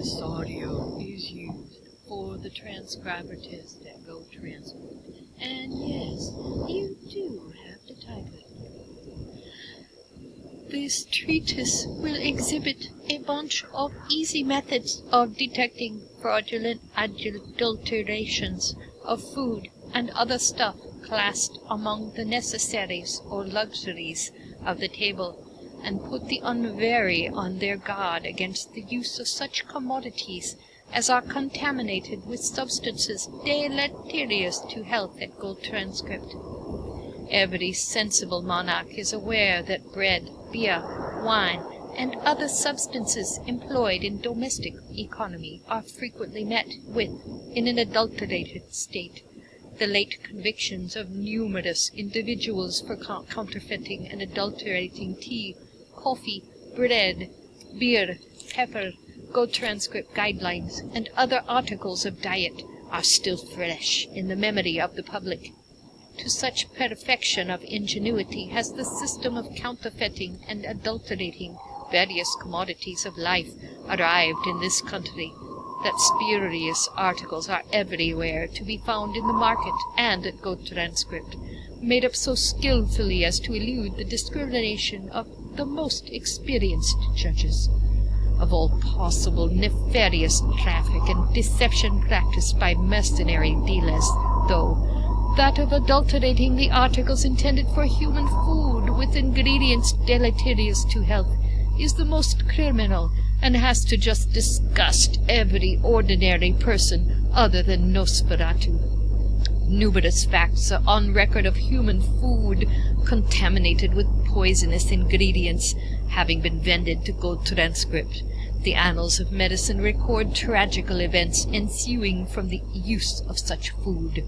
This audio is used for the transcriber test at GoTranscript, and yes, you do have to type it. This treatise will exhibit a bunch of easy methods of detecting fraudulent adulterations of food and other stuff classed among the necessaries or luxuries of the table, and put the unwary on their guard against the use of such commodities as are contaminated with substances deleterious to health at GoTranscript. Every sensible monarch is aware that bread, beer, wine, and other substances employed in domestic economy are frequently met with in an adulterated state. The late convictions of numerous individuals for counterfeiting and adulterating tea, coffee, bread, beer, pepper, GoTranscript guidelines, and other articles of diet are still fresh in the memory of the public. To such perfection of ingenuity has the system of counterfeiting and adulterating various commodities of life arrived in this country, that spurious articles are everywhere to be found in the market and at GoTranscript, made up so skillfully as to elude the discrimination of the most experienced judges. Of all possible nefarious traffic and deception practiced by mercenary dealers, though, that of adulterating the articles intended for human food with ingredients deleterious to health is the most criminal, and has to just disgust every ordinary person other than Nosferatu. Numerous facts are on record of human food contaminated with poisonous ingredients having been vended to GoTranscript. The annals of medicine record tragical events ensuing from the use of such food.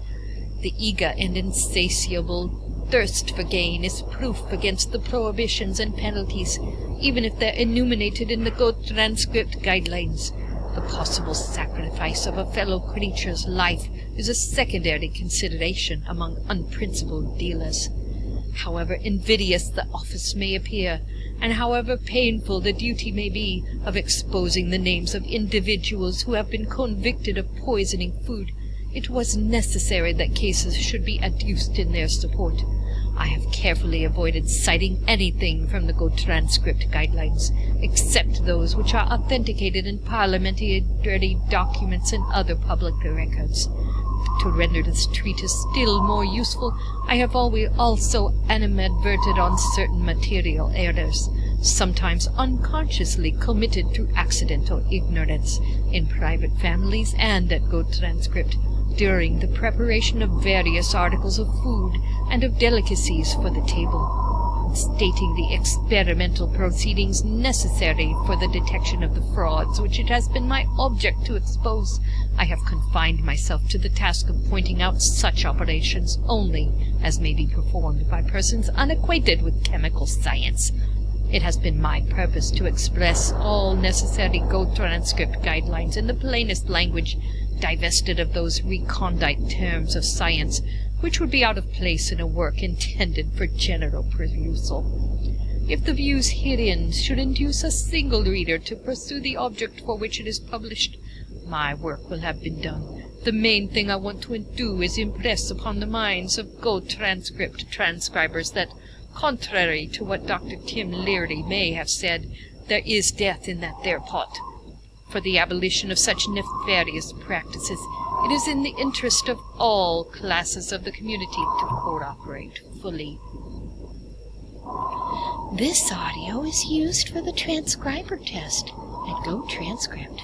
The eager and insatiable thirst for gain is proof against the prohibitions and penalties, even if they're enumerated in the GoTranscript guidelines. The possible sacrifice of a fellow creature's life is a secondary consideration among unprincipled dealers. However invidious the office may appear, and however painful the duty may be of exposing the names of individuals who have been convicted of poisoning food, it was necessary that cases should be adduced in their support. I have carefully avoided citing anything from the GoTranscript guidelines, except those which are authenticated in parliamentary documents and other public records. To render this treatise still more useful, I have always also animadverted on certain material errors, sometimes unconsciously committed through accidental ignorance, in private families and at GoTranscript, during the preparation of various articles of food and of delicacies for the table, stating the experimental proceedings necessary for the detection of the frauds which it has been my object to expose. I have confined myself to the task of pointing out such operations only as may be performed by persons unacquainted with chemical science. It has been my purpose to express all necessary GoTranscript guidelines in the plainest language, divested of those recondite terms of science which would be out of place in a work intended for general perusal. If the views herein should induce a single reader to pursue the object for which it is published, my work will have been done. The main thing I want to do is impress upon the minds of GoTranscript transcribers that, contrary to what Dr. Tim Leary may have said, there is death in that there pot. For the abolition of such nefarious practices, it is in the interest of all classes of the community to cooperate fully. This audio is used for the transcriber test at GoTranscript.